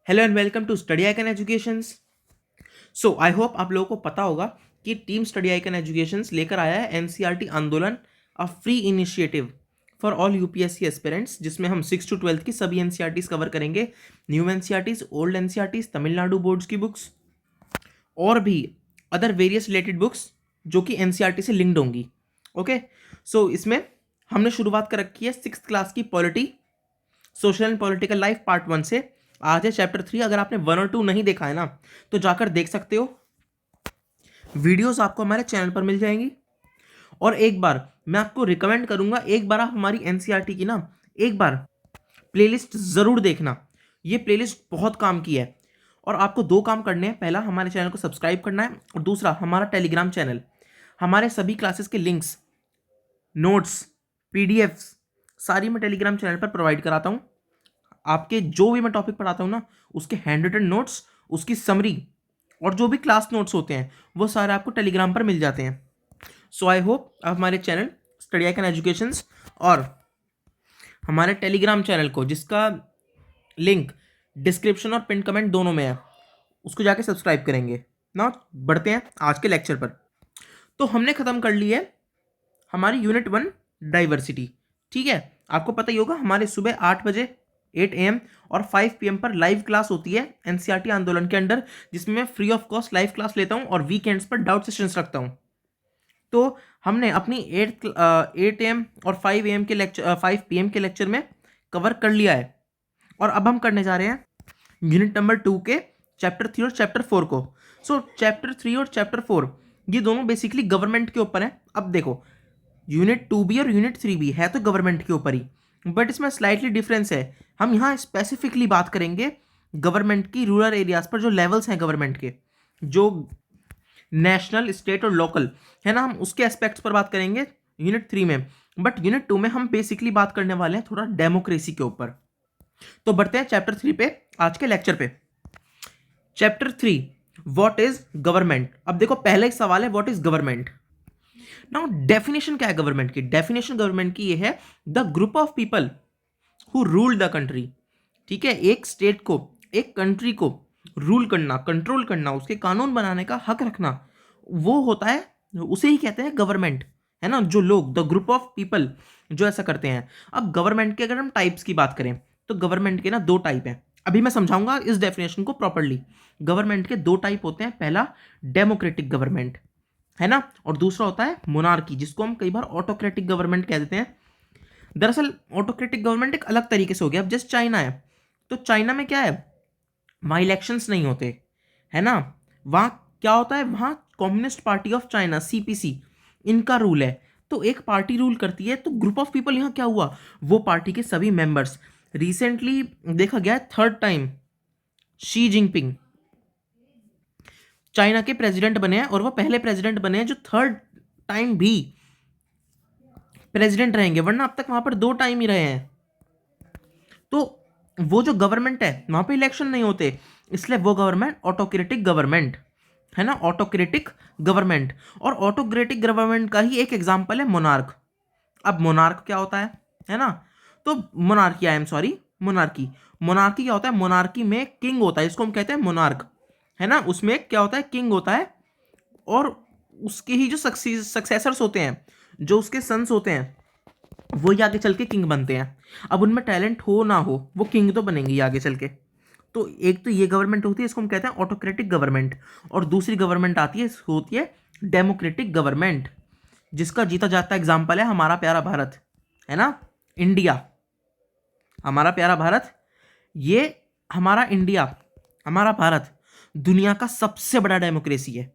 Hello and welcome to study icon educations. So I hope आप लोगों को पता होगा कि टीम स्टडी आइकन एजुकेशंस लेकर आया है एनसीईआरटी आंदोलन, a free initiative for all UPSC aspirants, जिसमें हम 6 to 12 की सभी एनसीईआरटीज कवर करेंगे। New NCERTs, old NCERTs, Tamil Nadu boards की बुक्स और भी अदर वेरियस रिलेटेड बुक्स जो कि एनसीईआरटी से लिंक्ड होंगी। ओके, सो इसमें हमने शुरुआत कर रखी है 6th क्लास की polity, social and political life part 1 से। आज है चैप्टर 3। अगर आपने 1 और 2 नहीं देखा है ना तो जाकर देख सकते हो, वीडियोस आपको हमारे चैनल पर मिल जाएंगी। और एक बार मैं आपको रिकमेंड करूंगा, एक बार आप हमारी एनसीईआरटी की ना एक बार प्लेलिस्ट जरूर देखना। ये प्लेलिस्ट बहुत काम की है और आपको दो काम करने हैं। पहला, हमारे चैनल को सब्सक्राइब करना है और दूसरा, हमारा टेलीग्राम चैनल, हमारे सभी क्लासेस के लिंक्स, नोट्स, पीडीएफ्स सारी मैं टेलीग्राम चैनल पर प्रोवाइड कराता हूँ। आपके जो भी मैं टॉपिक पढ़ाता हूँ ना, उसके हैंड रिटन नोट्स, उसकी समरी और जो भी क्लास नोट्स होते हैं वो सारे आपको टेलीग्राम पर मिल जाते हैं। सो आई होप आप हमारे चैनल स्टडी आइकन एजुकेशंस और हमारे टेलीग्राम चैनल को, जिसका लिंक डिस्क्रिप्शन और पिन कमेंट दोनों में है, उसको जाके सब्सक्राइब करेंगे ना। बढ़ते हैं आज के लेक्चर पर। तो हमने ख़त्म कर ली है हमारी यूनिट 1 डाइवर्सिटी। ठीक है, आपको पता ही होगा हमारे सुबह 8 बजे 8 AM और 5 PM पर लाइव क्लास होती है एनसीईआरटी आंदोलन के अंडर, जिसमें मैं free of cost live class लेता हूं और वीकेंड्स पर डाउट सेशंस रखता हूं। तो हमने अपनी 8 AM और 5 AM के लेक्चर 5 PM के लेक्चर में कवर कर लिया है। और अब हम करने जा रहे हैं यूनिट नंबर 2 के चैप्टर 3 और चैप्टर 4 को। सो चैप्टर 3 और चैप्टर 4 ये दोनों बेसिकली गवर्नमेंट के ऊपर है। अब देखो, यूनिट 2 भी और यूनिट 3 भी है तो गवर्नमेंट के ऊपर ही, बट इसमें स्लाइटली डिफरेंस है। हम यहाँ स्पेसिफिकली बात करेंगे गवर्नमेंट की रूरल एरियाज पर जो लेवल्स हैं गवर्नमेंट के, जो नेशनल, स्टेट और लोकल है ना, हम उसके एस्पेक्ट्स पर बात करेंगे यूनिट 3 में। बट यूनिट 2 में हम बेसिकली बात करने वाले हैं थोड़ा डेमोक्रेसी के ऊपर। तो बढ़ते हैं चैप्टर 3 पे, आज के लेक्चर पे। Chapter 3, what is government. अब देखो, पहला एक सवाल है, what is government. Now definition क्या है गवर्नमेंट की? डेफिनेशन गवर्नमेंट की ये है, the group of people who rule the country. ठीक है, एक स्टेट को, एक कंट्री को रूल करना, कंट्रोल करना, उसके कानून बनाने का हक रखना, वो होता है, उसे ही कहते हैं गवर्नमेंट, है ना। जो लोग, द ग्रुप ऑफ पीपल जो ऐसा करते हैं। अब गवर्नमेंट के अगर हम टाइप्स की बात करें तो गवर्नमेंट के ना दो टाइप हैं। अभी मैं समझाऊंगा इस डेफिनेशन को प्रॉपरली। गवर्नमेंट के दो टाइप होते हैं, पहला डेमोक्रेटिक गवर्नमेंट, है ना, और दूसरा होता है मोनार्की, जिसको हम कई बार ऑटोक्रेटिक गवर्नमेंट कह देते हैं। दरअसल ऑटोक्रेटिक गवर्नमेंट एक अलग तरीके से हो गया। अब जैसे चाइना है, तो चाइना में क्या है, वहाँ इलेक्शंस नहीं होते, है ना। वहाँ क्या होता है, वहाँ communist party of China, CPC, इनका रूल है। तो एक पार्टी रूल करती है, तो ग्रुप ऑफ पीपल यहाँ क्या हुआ, वो पार्टी के सभी मेंबर्स। रिसेंटली देखा गया है, third time Xi Jinping China के प्रेसिडेंट बने हैं, और वो पहले प्रेसिडेंट बने हैं जो थर्ड टाइम भी प्रेसिडेंट रहेंगे, वरना अब तक वहां पर 2 टाइम ही रहे हैं। तो वो जो गवर्नमेंट है वहां पे इलेक्शन नहीं होते, इसलिए वो गवर्नमेंट ऑटोक्रेटिक गवर्नमेंट, है ना, ऑटोक्रेटिक गवर्नमेंट। और ऑटोक्रेटिक गवर्नमेंट का ही एक एग्जांपल है मोनार्क। अब मोनार्क क्या होता है ना, तो monarchy, I am sorry, monarchy. Monarchy क्या होता है, मोनार्की में किंग होता है, इसको हम कहते हैं मोनार्क, है ना। उसमें क्या होता है, किंग होता है, और उसके ही जो सक्सेसर्स होते हैं, जो उसके सन्स होते हैं, वो ही आगे चल के किंग बनते हैं। अब उनमें टैलेंट हो ना हो, वो किंग तो बनेंगे ही आगे चल के। तो एक तो ये गवर्नमेंट होती है, इसको हम कहते हैं ऑटोक्रेटिक गवर्नमेंट। और दूसरी गवर्नमेंट आती है, होती है डेमोक्रेटिक गवर्नमेंट, जिसका जीता जाता एग्जाम्पल है हमारा प्यारा भारत, है ना, इंडिया। हमारा प्यारा भारत, ये हमारा इंडिया, हमारा भारत दुनिया का सबसे बड़ा डेमोक्रेसी है।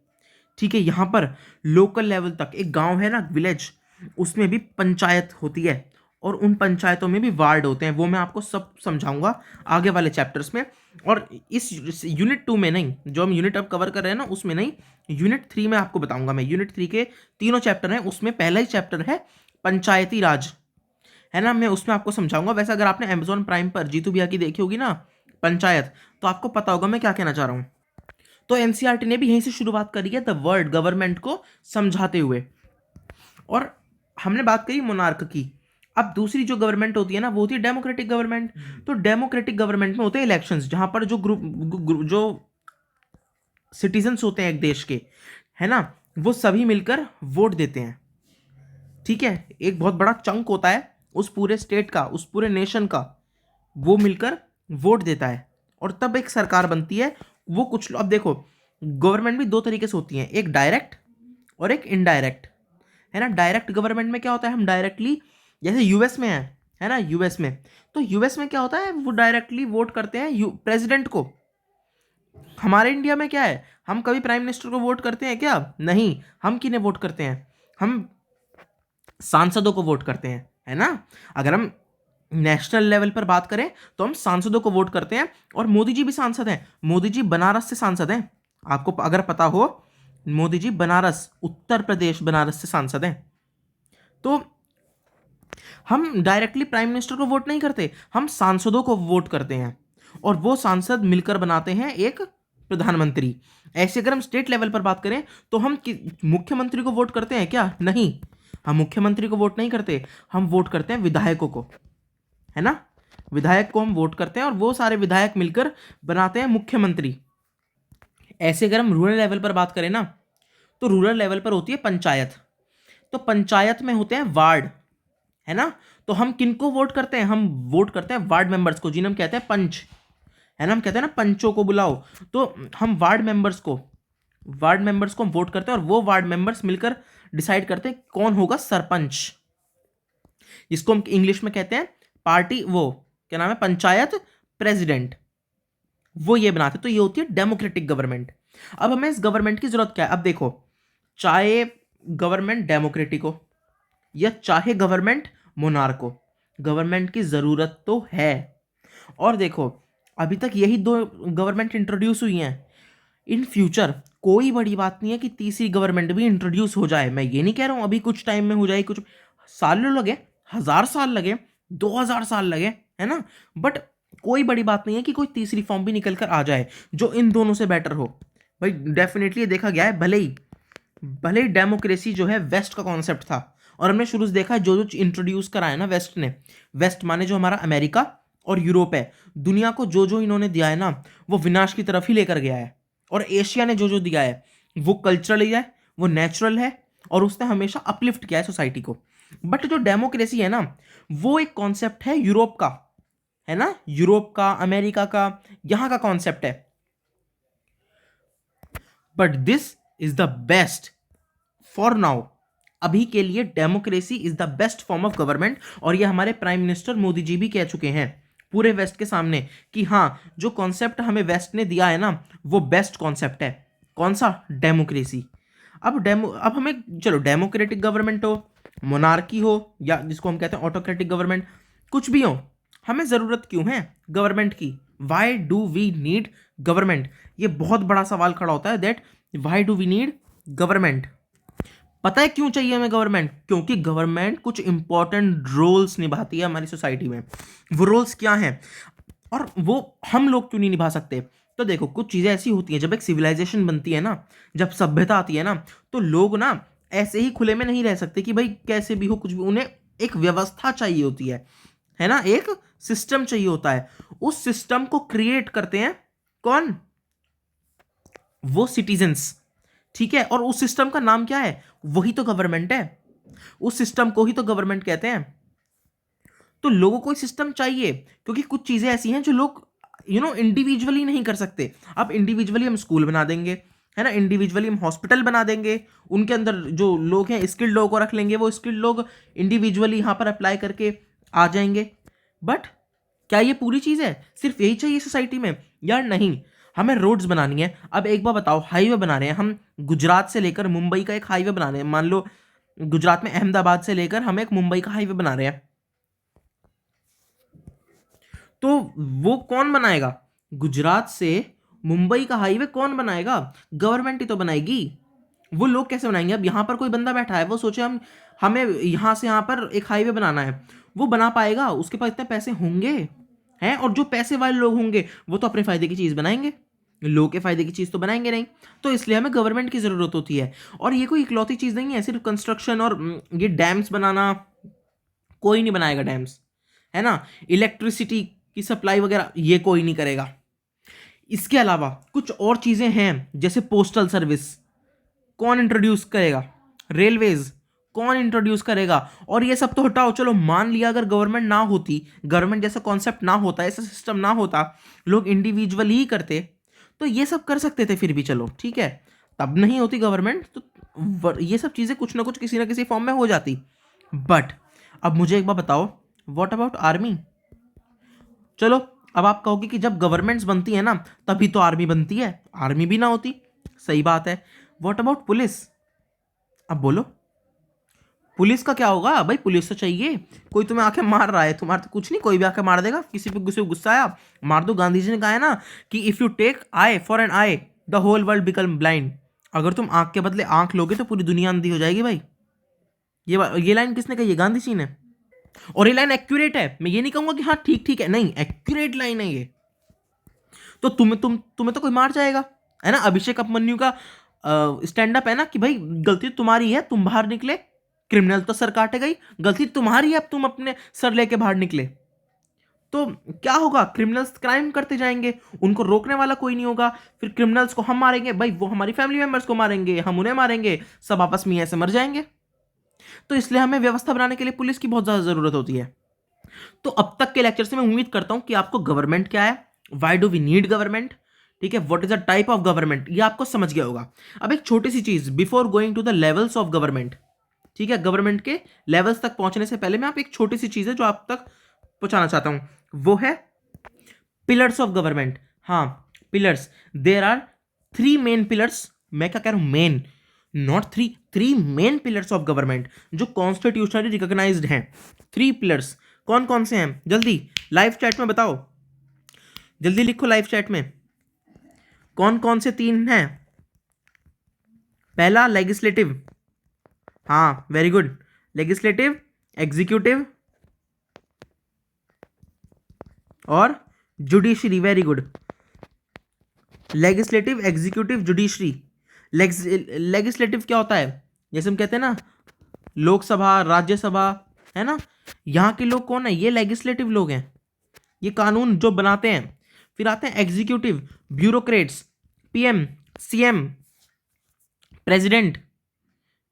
ठीक है, यहाँ पर लोकल लेवल तक, एक गांव है ना, विलेज, उसमें भी पंचायत होती है, और उन पंचायतों में भी वार्ड होते हैं। वो मैं आपको सब समझाऊंगा आगे वाले चैप्टर्स में। और इस यूनिट 2 में नहीं, जो हम यूनिट अब कवर कर रहे हैं ना, उसमें नहीं, यूनिट 3 में आपको बताऊंगा मैं। यूनिट 3 के तीनों चैप्टर हैं, उसमें पहला ही चैप्टर है पंचायती राज, है ना। मैं उसमें आपको समझाऊंगा। वैसे अगर आपने अमेजोन प्राइम पर जीतू भैया की देखी होगी ना पंचायत, तो आपको पता होगा मैं क्या कहना चाह रहा हूँ। तो एनसीईआरटी ने भी यहीं से शुरुआत करी है, द वर्ड गवर्नमेंट को समझाते हुए। और हमने बात करी मोनार्क की। अब दूसरी जो गवर्नमेंट होती है ना वो होती है डेमोक्रेटिक गवर्नमेंट। तो डेमोक्रेटिक गवर्नमेंट में होते हैं इलेक्शंस, जहां पर जो जो सिटीजन्स होते हैं एक देश के, है ना, वो सभी मिलकर वोट देते हैं। ठीक है, एक बहुत बड़ा चंक होता है उस पूरे स्टेट का, उस पूरे नेशन का, वो मिलकर वोट देता है और तब एक सरकार बनती है। वो कुछ, अब देखो गवर्नमेंट भी दो तरीके से होती है, एक डायरेक्ट और एक इनडायरेक्ट, है ना। डायरेक्ट गवर्नमेंट में क्या होता है, हम डायरेक्टली, जैसे यूएस में है ना, यूएस में, तो यूएस में क्या होता है, वो डायरेक्टली वोट करते हैं प्रेसिडेंट को। हमारे इंडिया में क्या है, हम कभी प्राइम मिनिस्टर को वोट करते हैं क्या? नहीं। हम किन्हें वोट करते हैं, हम सांसदों को वोट करते हैं, है ना। अगर हम नेशनल लेवल पर बात करें तो हम सांसदों को वोट करते हैं, और मोदी जी भी सांसद हैं। मोदी जी बनारस से सांसद हैं, आपको अगर पता हो, मोदी जी बनारस, उत्तर प्रदेश बनारस से सांसद हैं। तो हम डायरेक्टली प्राइम मिनिस्टर को वोट नहीं करते, हम सांसदों को वोट करते हैं, और वो सांसद मिलकर बनाते हैं एक प्रधानमंत्री। ऐसे अगर हम स्टेट लेवल पर बात करें तो हम मुख्यमंत्री को वोट करते हैं क्या? नहीं, हम मुख्यमंत्री को वोट नहीं करते, हम वोट करते हैं विधायकों को, है ना। विधायक को हम वोट करते हैं और वो सारे विधायक मिलकर बनाते हैं मुख्यमंत्री। ऐसे अगर हम रूरल लेवल पर बात करें ना, तो रूरल लेवल पर होती है पंचायत। तो पंचायत में होते हैं वार्ड, है ना। तो हम किनको वोट करते हैं, हम वोट करते हैं वार्ड मेंबर्स को, जिन्हें हम कहते हैं पंच, है ना। हम कहते हैं ना पंचों को बुलाओ, तो हम वार्ड मेंबर्स को हम वोट करते हैं, और वो वार्ड मेंबर्स मिलकर डिसाइड करते हैं कौन होगा सरपंच, जिसको हम इंग्लिश में कहते हैं पार्टी, वो क्या नाम है, पंचायत प्रेसिडेंट, वो ये बनाते। तो ये होती है डेमोक्रेटिक गवर्नमेंट। अब हमें इस गवर्नमेंट की जरूरत क्या है? अब देखो, चाहे गवर्नमेंट डेमोक्रेटिक हो या चाहे गवर्नमेंट मोनार्क हो, गवर्नमेंट की जरूरत तो है। और देखो, अभी तक यही दो गवर्नमेंट इंट्रोड्यूस हुई हैं। इन फ्यूचर कोई बड़ी बात नहीं है कि तीसरी गवर्नमेंट भी इंट्रोड्यूस हो जाए। मैं ये नहीं कह रहा हूं अभी कुछ टाइम में हो जाए, कुछ साल लगे, 1000 साल लगे, 2000 साल लगे, है ना। बट कोई बड़ी बात नहीं है कि कोई तीसरी फॉर्म भी निकल कर आ जाए जो इन दोनों से बेटर हो। भाई डेफिनेटली देखा गया है, भले ही डेमोक्रेसी जो है वेस्ट का कॉन्सेप्ट था, और हमने शुरू से देखा है जो जो इंट्रोड्यूस कराया ना वेस्ट ने, वेस्ट माने जो हमारा अमेरिका और यूरोप है, दुनिया को जो जो इन्होंने दिया है ना, वो विनाश की तरफ ही लेकर गया है। और एशिया ने जो जो दिया है वो कल्चरल है, वो नेचुरल है, और उसने हमेशा अपलिफ्ट किया है सोसाइटी को। बट जो डेमोक्रेसी है ना, वो एक कॉन्सेप्ट है यूरोप का, है ना, यूरोप का, अमेरिका का, यहां का कॉन्सेप्ट है। But this is the best for now. अभी के लिए democracy is the best form of government, और ये हमारे प्राइम मिनिस्टर मोदी जी भी कह चुके हैं पूरे वेस्ट के सामने कि हाँ, जो कॉन्सेप्ट हमें वेस्ट ने दिया है ना, वो बेस्ट कॉन्सेप्ट है। कौन सा? डेमोक्रेसी। अब हमें, चलो डेमोक्रेटिक गवर्नमेंट हो, मोनार्की हो, या जिसको हम कहते हैं ऑटोक्रेटिक गवर्नमेंट, कुछ भी हो, हमें ज़रूरत क्यों है गवर्नमेंट की? Why do we need government? ये बहुत बड़ा सवाल खड़ा होता है, that why do we need government. पता है क्यों चाहिए हमें गवर्नमेंट? क्योंकि गवर्नमेंट कुछ इंपॉर्टेंट रोल्स निभाती है हमारी सोसाइटी में। वो रोल्स क्या हैं और वो हम लोग क्यों नहीं निभा सकते? तो देखो, कुछ चीज़ें ऐसी होती हैं, जब एक सिविलाइजेशन बनती है ना, जब सभ्यता आती है ना, तो लोग ना ऐसे ही खुले में नहीं रह सकते कि भाई कैसे भी हो कुछ भी, उन्हें एक व्यवस्था चाहिए होती है ना, एक सिस्टम चाहिए होता है। उस सिस्टम को क्रिएट करते हैं कौन? वो सिटीजन्स। ठीक है, और उस सिस्टम का नाम क्या है? वही तो गवर्नमेंट है। उस सिस्टम को ही तो गवर्नमेंट कहते हैं। तो लोगों को सिस्टम चाहिए, क्योंकि कुछ चीजें ऐसी हैं जो लोग इंडिविजुअली नहीं कर सकते। अब इंडिविजुअली हम स्कूल बना देंगे, है ना, इंडिविजुअली हम हॉस्पिटल बना देंगे, उनके अंदर जो लोग हैं स्किल्ड लोगों को रख लेंगे, वो स्किल्ड लोग इंडिविजुअली यहाँ पर अप्लाई करके आ जाएंगे। बट क्या ये पूरी चीज़ है? सिर्फ यही चाहिए सोसाइटी में? यार नहीं, हमें रोड्स बनानी है। अब एक बार बताओ, हाईवे बना रहे हैं हम, गुजरात से लेकर मुंबई का एक हाईवे बना रहे हैं, मान लो गुजरात में अहमदाबाद से लेकर हम एक मुंबई का हाईवे बना रहे हैं, तो वो कौन बनाएगा? गुजरात से मुंबई का हाईवे कौन बनाएगा? गवर्नमेंट ही तो बनाएगी। वो लोग कैसे बनाएंगे? अब यहाँ पर कोई बंदा बैठा है, वो सोचे हमें यहाँ से यहाँ पर एक हाईवे बनाना है, वो बना पाएगा? उसके पास इतने पैसे होंगे हैं? और जो पैसे वाले लोग होंगे वो तो अपने फायदे की चीज़ बनाएंगे, लोगों के फायदे की चीज़ तो बनाएंगे नहीं। तो इसलिए हमें गवर्नमेंट की ज़रूरत होती है। और ये कोई इकलौती चीज़ नहीं है, सिर्फ कंस्ट्रक्शन और ये डैम्स बनाना, कोई नहीं बनाएगा डैम्स, है ना। इलेक्ट्रिसिटी की सप्लाई वगैरह ये कोई नहीं करेगा। इसके अलावा कुछ और चीजें हैं जैसे पोस्टल सर्विस कौन इंट्रोड्यूस करेगा, रेलवेज कौन इंट्रोड्यूस करेगा। और ये सब तो हटाओ, चलो मान लिया अगर गवर्नमेंट ना होती, गवर्नमेंट जैसा कॉन्सेप्ट ना होता, ऐसा सिस्टम ना होता, लोग इंडिविजुअली ही करते, तो ये सब कर सकते थे फिर भी, चलो ठीक है। तब नहीं होती गवर्नमेंट तो ये सब चीज़ें कुछ ना कुछ किसी ना किसी फॉर्म में हो जाती। बट अब मुझे एक बात बताओ, व्हाट अबाउट आर्मी। चलो अब आप कहोगे कि जब गवर्नमेंट्स बनती है ना तभी तो आर्मी बनती है, आर्मी भी ना होती, सही बात है। व्हाट अबाउट पुलिस, अब बोलो पुलिस का क्या होगा। भाई पुलिस तो चाहिए, कोई तुम्हें आके मार रहा है, तुम्हारा तो कुछ नहीं, कोई भी आके मार देगा, किसी पे गुस्सा आया मार दो। गांधी जी ने कहा है ना कि if you take eye for an eye the whole world become blind. अगर तुम आंख के बदले आंख लोगे तो पूरी दुनिया अंधी हो जाएगी भाई। ये लाइन किसने कही है, गांधी जी ने। और ये लाइन एक्यूरेट है, मैं ये नहीं कहूंगा कि हाँ ठीक ठीक है, नहीं एक्यूरेट लाइन है ये। तो तुम्हें तो कोई मार जाएगा, है ना। अभिषेक उपमन्यु का स्टैंड अप है ना कि भाई गलती तुम्हारी है, तुम बाहर निकले, क्रिमिनल तो सर काटेगा ही, गलती तुम्हारी है, अब तुम अपने सर लेके बाहर निकले तो क्या होगा, क्रिमिनल्स क्राइम करते जाएंगे, उनको रोकने वाला कोई नहीं होगा। फिर क्रिमिनल्स को हम मारेंगे भाई, वो हमारी फैमिली मेंबर्स को मारेंगे, हम उन्हें मारेंगे, सब आपस में ऐसे मर जाएंगे। तो इसलिए हमें व्यवस्था बनाने के लिए पुलिस की बहुत ज्यादा जरूरत होती है। तो अब तक के लेक्चर से मैं उम्मीद करता हूं कि आपको गवर्नमेंट क्या है, why do we need government, ठीक है, what is the type of government, ये आपको समझ गया होगा। अब एक छोटी सी चीज before going to the levels of government, ठीक है, गवर्नमेंट के लेवल्स तक पहुंचने से पहले मैं आप एक छोटी सी चीज है जो आप तक पहुंचाना चाहता हूं, वो है पिलर्स ऑफ गवर्नमेंट। हाँ pillars, there are 3 main pillars, मैं क्या कह रहा हूं main, not 3, 3 main pillars of government जो कॉन्स्टिट्यूशनली रिकॉग्नाइज्ड हैं। 3 पिलर्स कौन कौन से हैं, जल्दी लाइव चैट में बताओ, जल्दी लिखो लाइव चैट में कौन कौन से 3 हैं। पहला लेजिस्लेटिव, हाँ वेरी गुड, लेजिस्लेटिव, एग्जीक्यूटिव और judiciary, very good. Legislative, executive, judiciary. Legislative क्या होता है, जैसे हम कहते हैं ना लोकसभा, राज्यसभा, है ना, यहाँ के लोग कौन है, ये लेजिस्लेटिव लोग हैं, ये कानून जो बनाते हैं। फिर आते हैं executive, bureaucrats, PM, CM, president,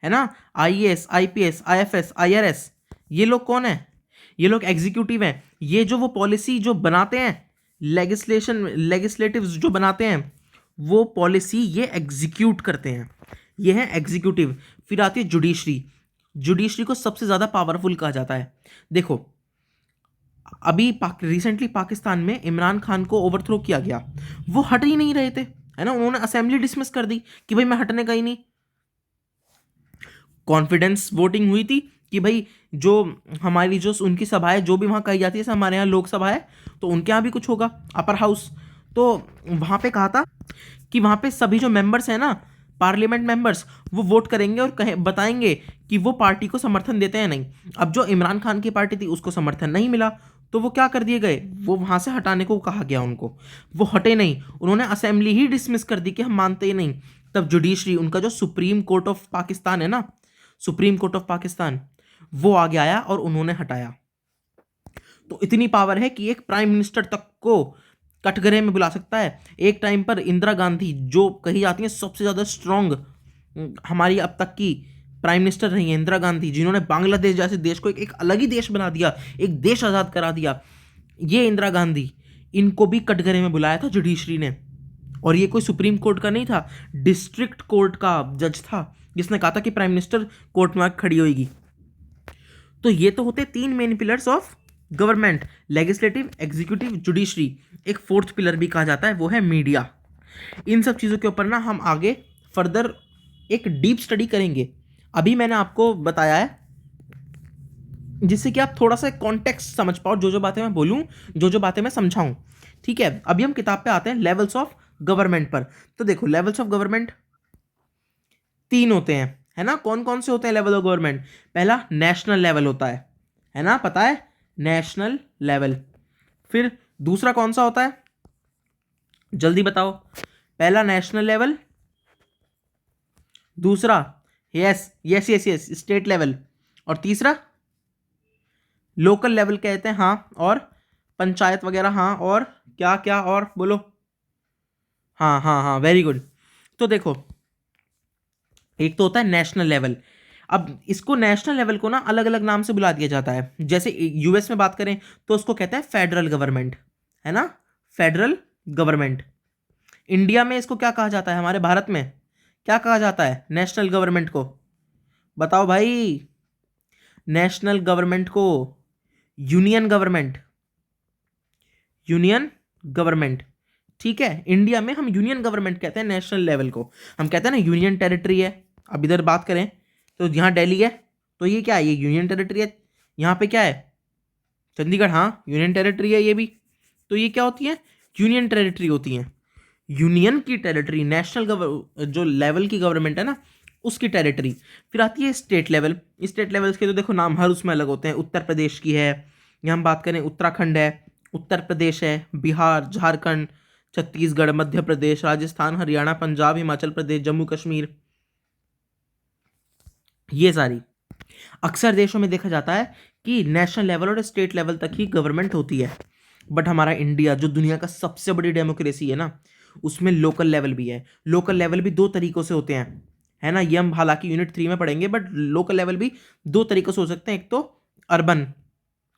है ना, आईएएस, आईपीएस, आईएफएस, आईआरएस, ये लोग कौन है, ये लोग एग्जीक्यूटिव हैं। ये जो वो पॉलिसी जो बनाते हैं, लेजिस्लेटिव्स जो बनाते हैं वो पॉलिसी ये एग्जीक्यूट करते हैं, ये है एग्जीक्यूटिव। फिर आती है जुडिशरी, जुडिशरी को सबसे ज़्यादा पावरफुल कहा जाता है। देखो अभी रिसेंटली पाकिस्तान में इमरान खान को ओवरथ्रो किया गया, वो हट ही नहीं रहे थे, है ना, उन्होंने असेंबली डिसमिस कर दी कि भाई मैं हटने का ही नहीं। कॉन्फिडेंस वोटिंग हुई थी कि भाई जो हमारी जो उनकी सभा है, जो भी वहाँ कही जाती है, हमारे यहाँ लोकसभा है तो उनके यहाँ भी कुछ होगा, अपर हाउस, तो वहाँ पे कहा था कि वहाँ पे सभी जो मेंबर्स हैं ना, पार्लियामेंट मेंबर्स, वो वोट करेंगे और बताएंगे कि वो पार्टी को समर्थन देते हैं नहीं। अब जो इमरान खान की पार्टी थी उसको समर्थन नहीं मिला तो वो क्या कर दिए गए, वो वहाँ से हटाने को कहा गया उनको, वो हटे नहीं, उन्होंने असेंबली ही डिसमिस कर दी कि हम मानते ही नहीं। तब जुडिशरी, उनका जो सुप्रीम कोर्ट ऑफ पाकिस्तान है ना, सुप्रीम कोर्ट ऑफ पाकिस्तान, वो आगे आया और उन्होंने हटाया। तो इतनी पावर है कि एक प्राइम मिनिस्टर तक को कटघरे में बुला सकता है। एक टाइम पर इंदिरा गांधी जो कही जाती है सबसे ज़्यादा स्ट्रांग हमारी अब तक की प्राइम मिनिस्टर रही है, इंदिरा गांधी, जिन्होंने बांग्लादेश जैसे देश को एक अलग ही देश बना दिया, एक देश आज़ाद करा दिया, ये इंदिरा गांधी, इनको भी कटघरे में बुलाया था जुडिशरी ने। और ये कोई सुप्रीम कोर्ट का नहीं था, डिस्ट्रिक्ट कोर्ट का जज था जिसने कहा था कि प्राइम मिनिस्टर कोर्ट में खड़ी होगी। तो ये तो होते 3 main pillars of government, legislative, executive, judiciary. एक 4th पिलर भी कहा जाता है, वो है मीडिया। इन सब चीज़ों के ऊपर ना हम आगे फर्दर एक डीप स्टडी करेंगे। अभी मैंने आपको बताया है जिससे कि आप थोड़ा सा कॉन्टेक्स्ट समझ पाओ, जो जो बातें मैं बोलूँ, जो जो बातें मैं समझाऊँ, ठीक है। अभी हम किताब पे आते हैं लेवल्स ऑफ गवर्नमेंट पर। तो देखो लेवल्स ऑफ गवर्नमेंट 3 होते हैं, है ना। कौन कौन से होते हैं लेवल ऑफ गवर्नमेंट, पहला नेशनल लेवल होता है ना, पता है, नेशनल लेवल। फिर दूसरा कौन सा होता है, जल्दी बताओ, पहला नेशनल लेवल, दूसरा yes yes yes yes state level, और तीसरा लोकल लेवल कहते हैं, हाँ, और पंचायत वगैरह, हाँ, और क्या क्या, और बोलो। हाँ हाँ हाँ, वेरी गुड। तो देखो, एक तो होता है नेशनल लेवल। अब इसको नेशनल लेवल को ना अलग अलग नाम से बुला दिया जाता है। जैसे यूएस में बात करें तो उसको कहते हैं फेडरल गवर्नमेंट, है ना, फेडरल गवर्नमेंट। इंडिया में इसको क्या कहा जाता है, हमारे भारत में क्या कहा जाता है नेशनल गवर्नमेंट को? बताओ भाई। नेशनल गवर्नमेंट को यूनियन गवर्नमेंट, यूनियन गवर्नमेंट। ठीक है, इंडिया में हम यूनियन गवर्नमेंट कहते हैं नेशनल लेवल को। हम कहते हैं ना यूनियन टेरिटरी है। अब इधर बात करें तो यहाँ दिल्ली है, तो ये क्या है, ये यूनियन टेरिटरी है। यहाँ पे क्या है, चंडीगढ़, हाँ यूनियन टेरिटरी है ये भी। तो ये क्या होती है, यूनियन टेरिटरी होती है। यूनियन की टेरिटरी, नेशनल जो लेवल की गवर्नमेंट है ना उसकी टेरिटरी। फिर आती है स्टेट लेवल। स्टेट लेवल के तो देखो नाम हर उसमें अलग होते हैं। उत्तर प्रदेश की है, यहाँ हम बात करें उत्तराखंड है, उत्तर प्रदेश है, बिहार, झारखंड, छत्तीसगढ़, मध्य प्रदेश, राजस्थान, हरियाणा, पंजाब, हिमाचल प्रदेश, जम्मू कश्मीर, ये सारी। अक्सर देशों में देखा जाता है कि नेशनल लेवल और स्टेट लेवल तक ही गवर्नमेंट होती है। बट हमारा इंडिया जो दुनिया का सबसे बड़ी डेमोक्रेसी है ना, उसमें लोकल लेवल भी है। लोकल लेवल भी दो तरीकों से होते हैं, है ना, ये हम हालांकि यूनिट 3 में पढ़ेंगे। बट लोकल लेवल भी दो तरीकों से हो सकते हैं। एक तो अर्बन,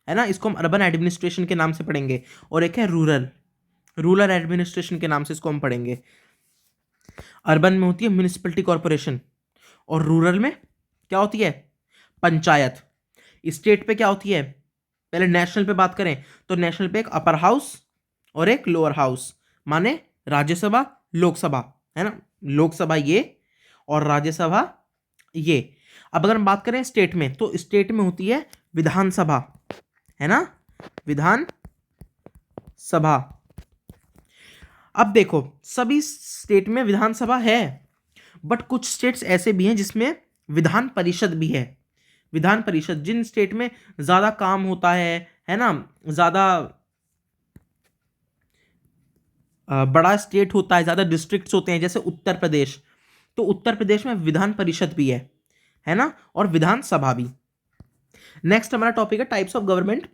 है ना, इसको हम अर्बन एडमिनिस्ट्रेशन के नाम से पढ़ेंगे, और एक है रूरल, रूरल एडमिनिस्ट्रेशन के नाम से इसको हम पढ़ेंगे। अर्बन में होती है म्यूनिसिपलिटी कॉरपोरेशन, और रूरल में क्या होती है, पंचायत। स्टेट पे क्या होती है, पहले नेशनल पे बात करें तो नेशनल पे एक अपर हाउस और एक लोअर हाउस, माने राज्यसभा, लोकसभा, है ना, लोकसभा ये और राज्यसभा ये। अब अगर हम बात करें स्टेट में, तो स्टेट में होती है विधानसभा, है ना, विधान सभा। अब देखो सभी स्टेट में विधानसभा है, बट कुछ स्टेट्स ऐसे भी हैं जिसमें विधान परिषद भी है। विधान परिषद, जिन स्टेट में ज्यादा काम होता है ना, ज्यादा बड़ा स्टेट होता है, ज्यादा डिस्ट्रिक्ट्स होते हैं, जैसे उत्तर प्रदेश, तो उत्तर प्रदेश में विधान परिषद भी है ना, और विधानसभा भी। नेक्स्ट हमारा टॉपिक है टाइप्स ऑफ गवर्नमेंट।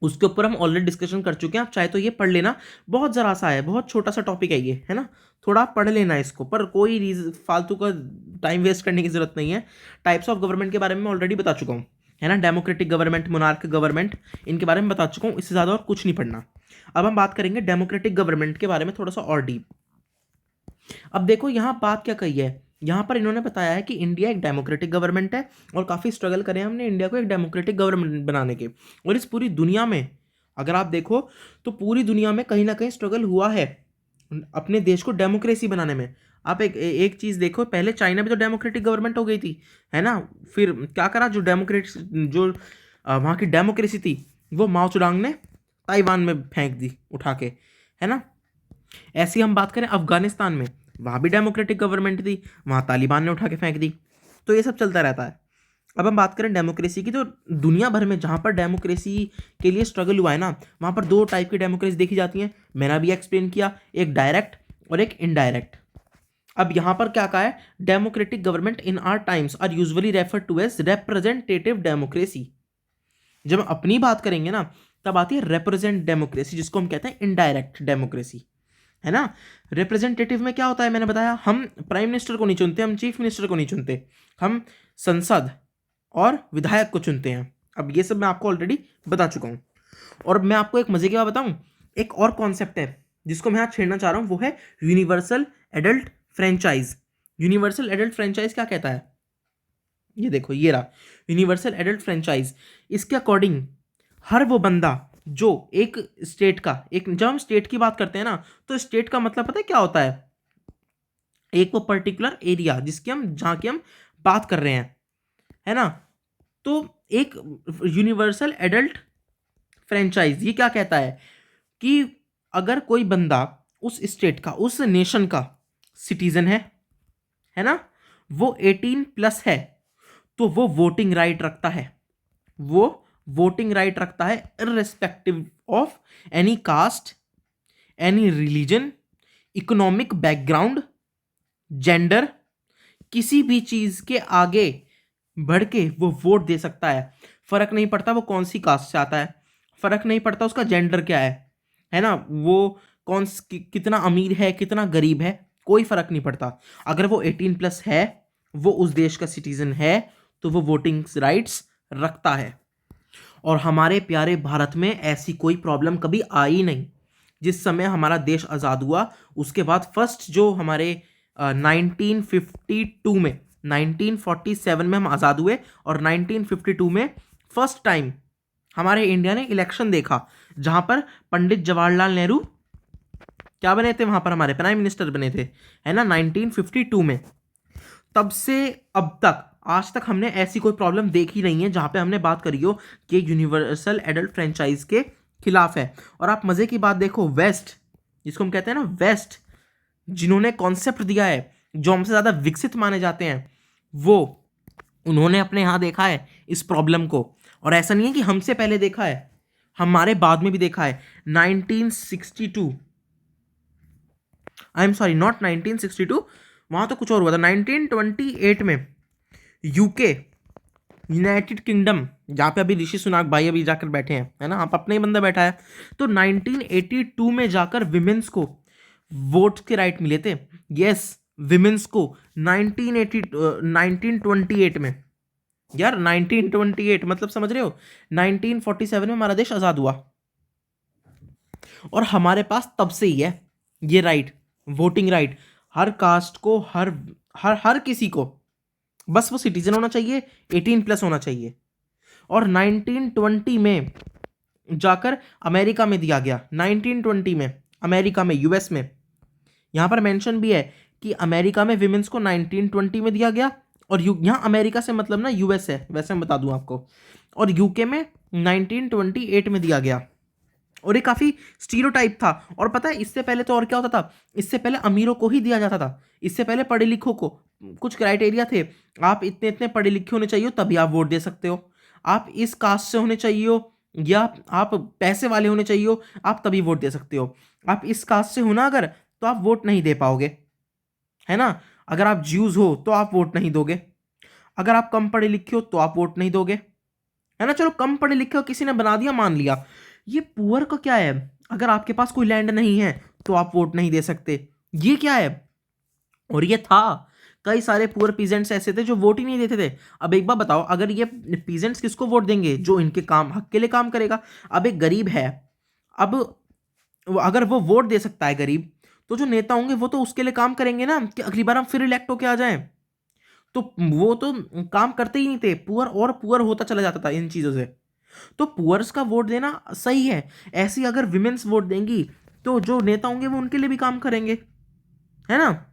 उसके ऊपर हम ऑलरेडी डिस्कशन कर चुके हैं, आप चाहे तो ये पढ़ लेना। बहुत जरा सा है, बहुत छोटा सा टॉपिक है ये, है ना, थोड़ा आप पढ़ लेना इसको, पर कोई फालतू का टाइम वेस्ट करने की जरूरत नहीं है। टाइप्स ऑफ गवर्नमेंट के बारे में मैं ऑलरेडी बता चुका हूँ, है ना, डेमोक्रेटिक गवर्नमेंट, मोनार्क गवर्नमेंट, इनके बारे में बता चुका हूँ। इससे ज़्यादा और कुछ नहीं पढ़ना। अब हम बात करेंगे डेमोक्रेटिक गवर्नमेंट के बारे में थोड़ा सा और डीप। अब देखो यहाँ बात क्या कही है, यहाँ पर इन्होंने बताया है कि इंडिया एक डेमोक्रेटिक गवर्नमेंट है, और काफ़ी स्ट्रगल करे हमने इंडिया को एक डेमोक्रेटिक गवर्नमेंट बनाने के। और इस पूरी दुनिया में अगर आप देखो तो पूरी दुनिया में कहीं ना कहीं स्ट्रगल हुआ है अपने देश को डेमोक्रेसी बनाने में। आप एक चीज़ देखो, पहले चाइना भी तो डेमोक्रेटिक गवर्नमेंट हो गई थी, है ना, फिर क्या करा, जो वहाँ की डेमोक्रेसी थी वो माओ तुरांग ने ताइवान में फेंक दी उठा के, है ना। ऐसी हम बात करें अफगानिस्तान में, वहाँ भी डेमोक्रेटिक गवर्नमेंट थी, वहाँ तालिबान ने उठा के फेंक दी। तो ये सब चलता रहता है। अब हम बात करें डेमोक्रेसी की, तो दुनिया भर में जहाँ पर डेमोक्रेसी के लिए स्ट्रगल हुआ है ना, वहाँ पर दो टाइप की डेमोक्रेसी देखी जाती है। मैंने अभी एक्सप्लेन किया, एक डायरेक्ट और एक इनडायरेक्ट। अब यहाँ पर क्या कहा है, democratic government in our times are usually refer to as representative democracy. जब हम अपनी बात करेंगे ना तब आती है रिप्रेजेंट डेमोक्रेसी, जिसको हम कहते हैं इनडायरेक्ट डेमोक्रेसी, है ना। रिप्रेजेंटेटिव में क्या होता है, मैंने बताया, हम प्राइम मिनिस्टर को नहीं चुनते, हम चीफ मिनिस्टर को नहीं चुनते, हम संसद और विधायक को चुनते हैं। अब ये सब मैं आपको ऑलरेडी बता चुका हूँ। और मैं आपको एक मजे की बात बताऊँ, एक और कॉन्सेप्ट है जिसको मैं यहाँ छेड़ना चाह रहा हूँ, वो है universal adult franchise. Universal adult franchise क्या कहता है, ये देखो, ये रहा यूनिवर्सल एडल्ट फ्रेंचाइज। इसके अकॉर्डिंग हर वो बंदा जो एक स्टेट का, एक, जब हम स्टेट की बात करते हैं ना, तो स्टेट का मतलब पता है क्या होता है, एक वो पर्टिकुलर एरिया जिसकी हम, जहाँ की हम बात कर रहे हैं, है ना। तो एक यूनिवर्सल एडल्ट फ्रेंचाइज ये क्या कहता है कि अगर कोई बंदा उस स्टेट का, उस नेशन का सिटीजन है ना, वो 18+ है, तो वो वोटिंग राइट रखता है। वो वोटिंग राइट रखता है irrespective of any caste, any religion, economic background, gender, किसी भी चीज के आगे बढ़ के वो वोट दे सकता है। फ़र्क नहीं पड़ता वो कौन सी कास्ट से आता है, फ़र्क नहीं पड़ता उसका जेंडर क्या है ना, वो कितना अमीर है, कितना गरीब है, कोई फ़र्क नहीं पड़ता। अगर वो 18+ है, वो उस देश का सिटीज़न है, तो वो वोटिंग राइट्स रखता है। और हमारे प्यारे भारत में ऐसी कोई प्रॉब्लम कभी आई नहीं। जिस समय हमारा देश आज़ाद हुआ, उसके बाद फर्स्ट जो हमारे 1952 में, 1947 में हम आज़ाद हुए, और 1952 में फर्स्ट टाइम हमारे इंडिया ने इलेक्शन देखा, जहां पर पंडित जवाहरलाल नेहरू क्या बने थे, वहां पर हमारे प्राइम मिनिस्टर बने थे, है ना, 1952 में। तब से अब तक, आज तक हमने ऐसी कोई प्रॉब्लम देखी नहीं है जहां पे हमने बात करी हो कि यूनिवर्सल एडल्ट फ्रेंचाइज के खिलाफ है। और आप मजे की बात देखो, वेस्ट, जिसको हम कहते हैं ना वेस्ट, जिन्होंने कॉन्सेप्ट दिया है, जो हमसे ज्यादा विकसित माने जाते हैं, वो उन्होंने अपने यहां देखा है इस प्रॉब्लम को। और ऐसा नहीं है कि हमसे पहले देखा है, हमारे बाद में भी देखा है। 1962, आई एम सॉरी, नॉट 1962, वहां तो कुछ और हुआ था। 1928 में यूके, यूनाइटेड किंगडम, जहाँ पे अभी ऋषि सुनाक भाई अभी जाकर बैठे हैं, है ना, आप अपने ही बंदा बैठा है, तो 1982 में जाकर विमेंस को वोट के राइट मिले थे। यस, विमेंस को 1928 में, यार 1928 मतलब समझ रहे हो, 1947 में हमारा देश आजाद हुआ, और हमारे पास तब से ही है ये राइट, वोटिंग राइट। हर कास्ट को, हर हर हर किसी को, बस वो सिटीजन होना चाहिए, 18+ होना चाहिए। और 1920 में जाकर अमेरिका में दिया गया, 1920 में अमेरिका में, यूएस में, यहां पर मेंशन भी है कि अमेरिका में विमेंस को 1920 में दिया गया, और यहां अमेरिका से मतलब ना यूएस है, वैसे मैं बता दूं आपको, और यूके में 1928 में दिया गया। और ये काफी स्टीरियोटाइप था। और पता है इससे पहले तो और क्या होता था, इससे पहले अमीरों को ही दिया जाता था, इससे पहले पढ़े लिखों को कुछ क्राइटेरिया थे, आप इतने इतने पढ़े लिखे होने चाहिए तभी आप वोट दे सकते हो, आप इस कास्ट से होने चाहिए हो, या आप पैसे वाले होने चाहिए हो, आप तभी वोट दे सकते हो। आप इस कास्ट से हो ना अगर, तो आप वोट नहीं दे पाओगे, है ना। अगर आप ज्यूज हो तो आप वोट नहीं दोगे, अगर आप कम पढ़े लिखे हो तो आप वोट नहीं दोगे, है ना। चलो कम पढ़े लिखे हो किसी ने बना दिया, मान लिया, ये पुअर का क्या है, अगर आपके पास कोई लैंड नहीं है तो आप वोट नहीं दे सकते, ये क्या है। और ये था, कई सारे पुअर पीजेंट्स ऐसे थे जो वोट ही नहीं देते थे। अब एक बार बताओ, अगर ये पीजेंट्स किसको वोट देंगे, जो इनके काम हक के लिए काम करेगा। अब एक गरीब है, अब अगर वो वोट दे सकता है गरीब, तो जो नेता होंगे वो तो उसके लिए काम करेंगे ना, कि अगली बार हम फिर इलेक्ट होके आ जाएं। तो वो तो काम करते ही नहीं थे, पुअर और पुअर होता चला जाता था इन चीजों से। तो पुअर्स का वोट देना सही है। ऐसी अगर विमेन्स वोट देंगी, तो जो नेता होंगे वो उनके लिए भी काम करेंगे, है ना।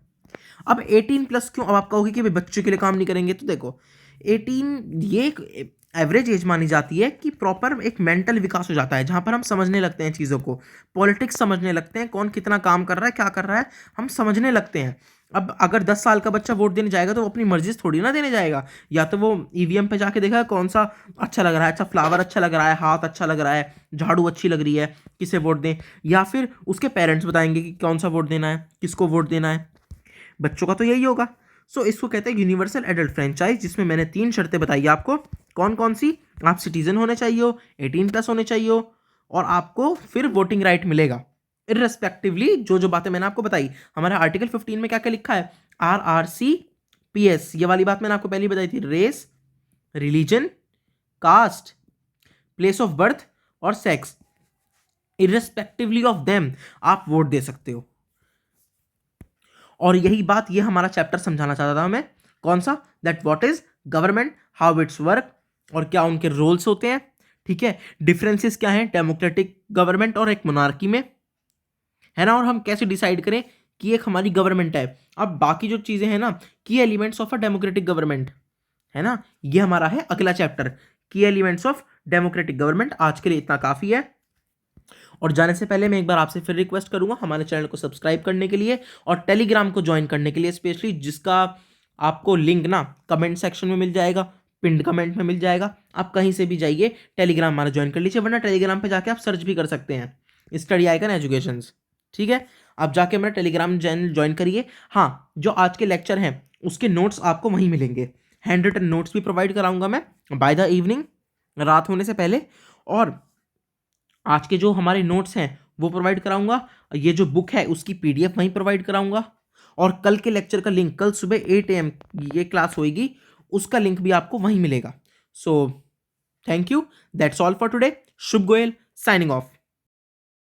अब 18+ क्यों, अब आप कहोगे कि भाई बच्चों के लिए काम नहीं करेंगे, तो देखो 18 ये एक एवरेज एज मानी जाती है कि प्रॉपर एक मेंटल विकास हो जाता है, जहां पर हम समझने लगते हैं चीज़ों को, पॉलिटिक्स समझने लगते हैं, कौन कितना काम कर रहा है, क्या कर रहा है, हम समझने लगते हैं। अब अगर 10 साल का बच्चा वोट देने जाएगा तो वो अपनी मर्जी से थोड़ी ना देने जाएगा, या तो वो ईवीएम पे जाके देखा कौन सा अच्छा लग रहा है, अच्छा फ्लावर अच्छा लग रहा है, हाथ अच्छा लग रहा है, झाड़ू अच्छी लग रही है, किसे वोट दें, या फिर उसके पेरेंट्स बताएंगे कि कौन सा वोट देना है, किसको वोट देना है। बच्चों का तो यही होगा। सो इसको कहते हैं यूनिवर्सल एडल्ट फ्रेंचाइज, जिसमें मैंने 3 शर्तें बताई आपको, कौन कौन सी, आप सिटीजन होने चाहिए हो, 18+ होने चाहिए हो, और आपको फिर वोटिंग राइट मिलेगा इररेस्पेक्टिवली, जो जो बातें मैंने आपको बताई। हमारा आर्टिकल 15 में क्या क्या लिखा है, RRCPS, ये वाली बात मैंने आपको पहले बताई थी, race, religion, caste, place of birth और सेक्स, इररेस्पेक्टिवली ऑफ देम आप वोट दे सकते हो। और यही बात ये हमारा चैप्टर समझाना चाहता था मैं, कौन सा, that what is government, how it's work, और क्या उनके रोल्स होते हैं, ठीक है, डिफरेंसेस क्या हैं डेमोक्रेटिक गवर्नमेंट और एक मोनार्की में, है ना। और हम कैसे डिसाइड करें कि एक हमारी गवर्नमेंट है। अब बाकी जो चीजें हैं ना, की elements of a democratic government, है ना, ये हमारा है अगला चैप्टर, की एलिमेंट्स ऑफ डेमोक्रेटिक गवर्नमेंट। आज के लिए इतना काफी है। और जाने से पहले मैं एक बार आपसे फिर रिक्वेस्ट करूंगा हमारे चैनल को सब्सक्राइब करने के लिए और टेलीग्राम को ज्वाइन करने के लिए स्पेशली, जिसका आपको लिंक ना कमेंट सेक्शन में मिल जाएगा, पिंड कमेंट में मिल जाएगा, आप कहीं से भी जाइए टेलीग्राम हमारा ज्वाइन कर लीजिए, वरना टेलीग्राम पे जाके आप सर्च भी कर सकते हैं स्टडी आइकन एजुकेशंस, ठीक है। आप जाके मेरा टेलीग्राम चैनल ज्वाइन करिए। हाँ, जो आज के लेक्चर हैं उसके नोट्स आपको वहीं मिलेंगे, हैंड रिटन नोट्स भी प्रोवाइड कराऊंगा मैं बाय द इवनिंग, रात होने से पहले। और आज के जो हमारे नोट्स हैं वो प्रोवाइड कराऊंगा, ये जो बुक है उसकी पीडीएफ वहीं प्रोवाइड कराऊंगा, और कल के लेक्चर का लिंक, कल सुबह 8 AM ये क्लास होएगी, उसका लिंक भी आपको वहीं मिलेगा। So thank you, that's all for today. Shubh Goyal signing off.